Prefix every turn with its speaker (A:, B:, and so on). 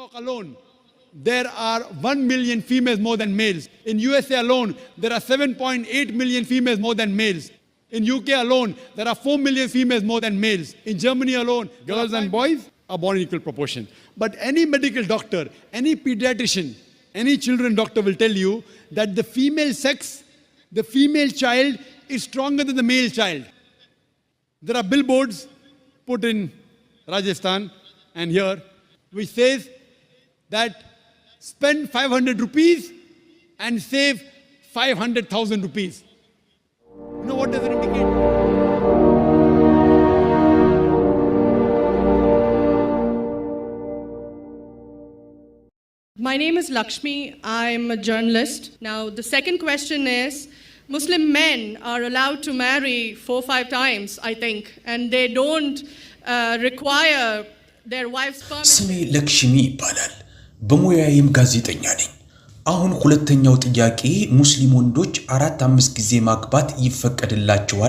A: York alone, there are 1 million females more than males. In USA alone, there are 7.8 million females more than males. In UK alone, there are 4 million females more than males. In Germany alone, girls and boys are born in equal proportion. But any medical doctor, any pediatrician, any children doctor will tell you that the female sex, the female child is stronger than the male child. There are billboards put in Rajasthan and here which says that spend 500 rupees and save 500,000 rupees. You know what does it indicate?
B: My name is Lakshmi. I'm a journalist. Now, the second question is, Muslim men are allowed to marry 4-5 times, I think, and they don't require their wife's permission.
C: ስሜ ለክሽሚ ይባላል። በሙያዬም ጋዜጠኛ ነኝ። አሁን ሁለተኛው ጥያቄ ሙስሊም ወንዶች 4-5 ጊዜ ማግባት ይፈቀድላቸዋል